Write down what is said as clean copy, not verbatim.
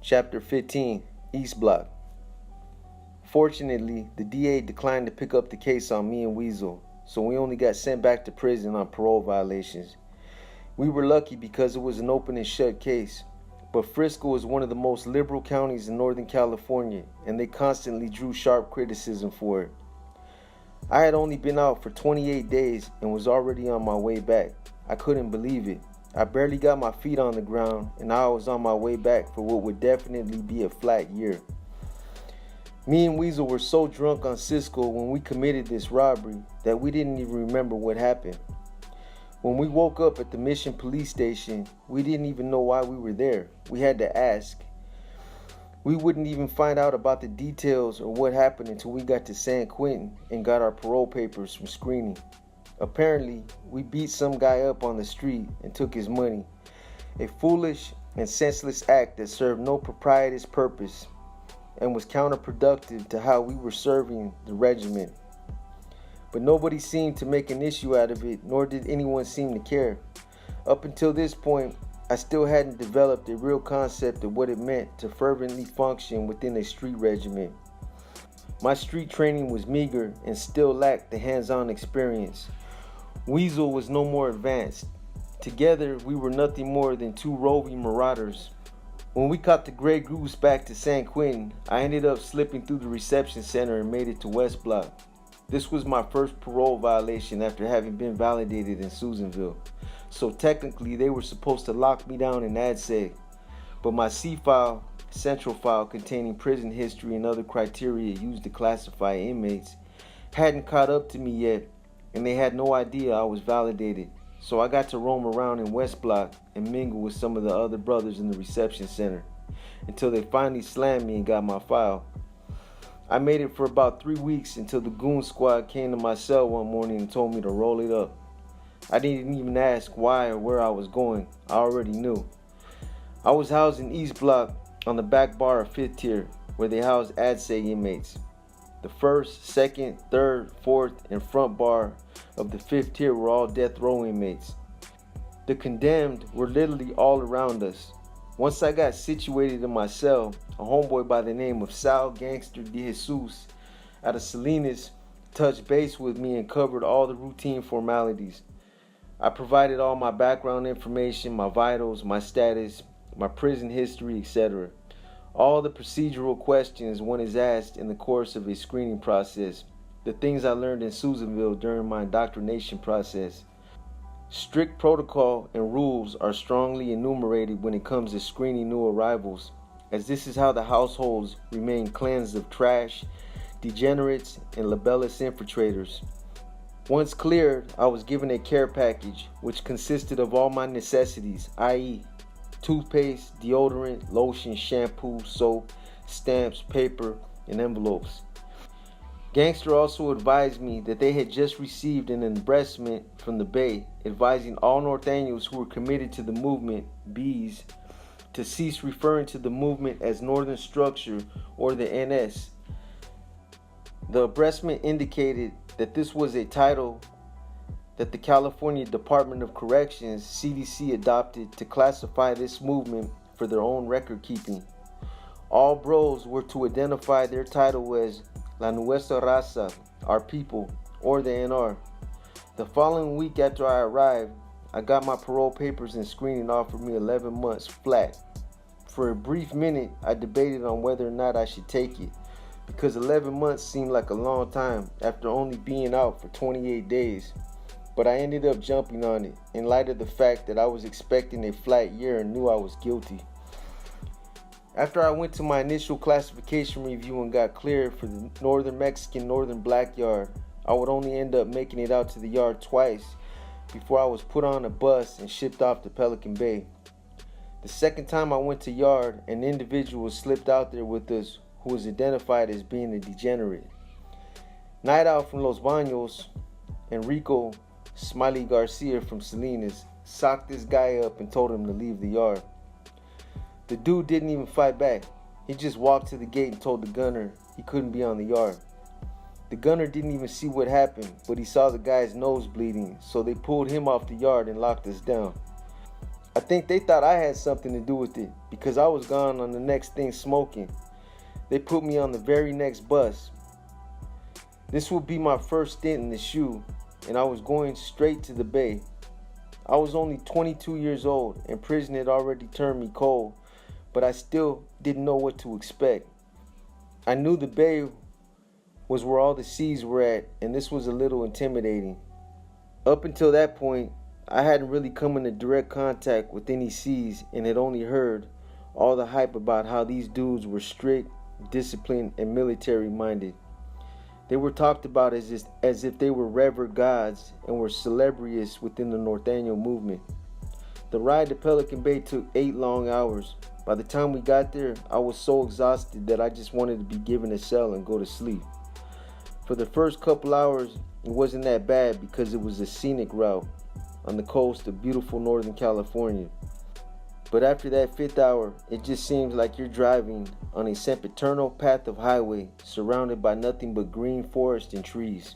Chapter 15, East Block. Fortunately, the DA declined to pick up the case on me and Weasel, so we only got sent back to prison on parole violations. We were lucky because it was an open and shut case, but Frisco is one of the most liberal counties in Northern California, and they constantly drew sharp criticism for it. I had only been out for 28 days and was already on my way back. I couldn't believe it. I barely got my feet on the ground, and I was on my way back for what would definitely be a flat year. Me and Weasel were so drunk on Cisco when we committed this robbery that we didn't even remember what happened. When we woke up at the Mission Police Station, we didn't even know why we were there. We had to ask. We wouldn't even find out about the details or what happened until we got to San Quentin and got our parole papers from screening. Apparently, we beat some guy up on the street and took his money. A foolish and senseless act that served no proprietous purpose and was counterproductive to how we were serving the regiment. But nobody seemed to make an issue out of it, nor did anyone seem to care. Up until this point, I still hadn't developed a real concept of what it meant to fervently function within a street regiment. My street training was meager and still lacked the hands-on experience. Weasel was no more advanced. Together, we were nothing more than two roving marauders. When we caught the Grey Goose back to San Quentin, I ended up slipping through the reception center and made it to West Block. This was my first parole violation after having been validated in Susanville. So technically, they were supposed to lock me down in ADSEG. But my C-file, central file containing prison history and other criteria used to classify inmates, hadn't caught up to me yet, and they had no idea I was validated. So I got to roam around in West Block and mingle with some of the other brothers in the reception center until they finally slammed me and got my file. I made it for about 3 weeks until the goon squad came to my cell one morning and told me to roll it up. I didn't even ask why or where I was going. I already knew. I was housed in East Block on the back bar of 5th tier, where they housed ADSEG inmates. The 1st, 2nd, 3rd, 4th, and front bar of the 5th tier were all death row inmates. The condemned were literally all around us. Once I got situated in my cell, a homeboy by the name of Sal Gangster de Jesus out of Salinas touched base with me and covered all the routine formalities. I provided all my background information, my vitals, my status, my prison history, etc. All the procedural questions one is asked in the course of a screening process. The things I learned in Susanville during my indoctrination process. Strict protocol and rules are strongly enumerated when it comes to screening new arrivals, as this is how the households remain cleansed of trash, degenerates, and libellous infiltrators. Once cleared, I was given a care package which consisted of all my necessities, i.e., toothpaste, deodorant, lotion, shampoo, soap, stamps, paper, and envelopes. Gangster also advised me that they had just received an embracement from the Bay, advising all Norteños who were committed to the movement, Bs, to cease referring to the movement as Northern Structure or the NS. The embracement indicated that this was a title that the California Department of Corrections, CDC, adopted to classify this movement for their own record keeping. All bros were to identify their title as La Nuestra Raza, our people, or the NR. The following week after I arrived, I got my parole papers and screening offered me 11 months flat. For a brief minute, I debated on whether or not I should take it, because 11 months seemed like a long time after only being out for 28 days. But I ended up jumping on it in light of the fact that I was expecting a flat year and knew I was guilty. After I went to my initial classification review and got cleared for the Northern Mexican Northern Black Yard, I would only end up making it out to the yard twice before I was put on a bus and shipped off to Pelican Bay. The second time I went to yard, an individual slipped out there with us who was identified as being a degenerate. Night Out from Los Baños, Enrico Smiley Garcia from Salinas socked this guy up and told him to leave the yard. The dude didn't even fight back. He just walked to the gate and told the gunner he couldn't be on the yard. The gunner didn't even see what happened, but he saw the guy's nose bleeding, so they pulled him off the yard and locked us down. I think they thought I had something to do with it because I was gone on the next thing smoking. They put me on the very next bus. This would be my first stint in the SHU, and I was going straight to the Bay. I was only 22 years old, and prison had already turned me cold, but I still didn't know what to expect. I knew the Bay was where all the seas were at, and this was a little intimidating. Up until that point, I hadn't really come into direct contact with any seas and had only heard all the hype about how these dudes were strict, disciplined, and military minded. They were talked about as if they were revered gods and were celebrities within the Norteño movement. The ride to Pelican Bay took 8 long hours. By the time we got there, I was so exhausted that I just wanted to be given a cell and go to sleep. For the first couple hours, it wasn't that bad because it was a scenic route on the coast of beautiful Northern California. But after that 5th hour, it just seems like you're driving on a sempiternal path of highway surrounded by nothing but green forest and trees.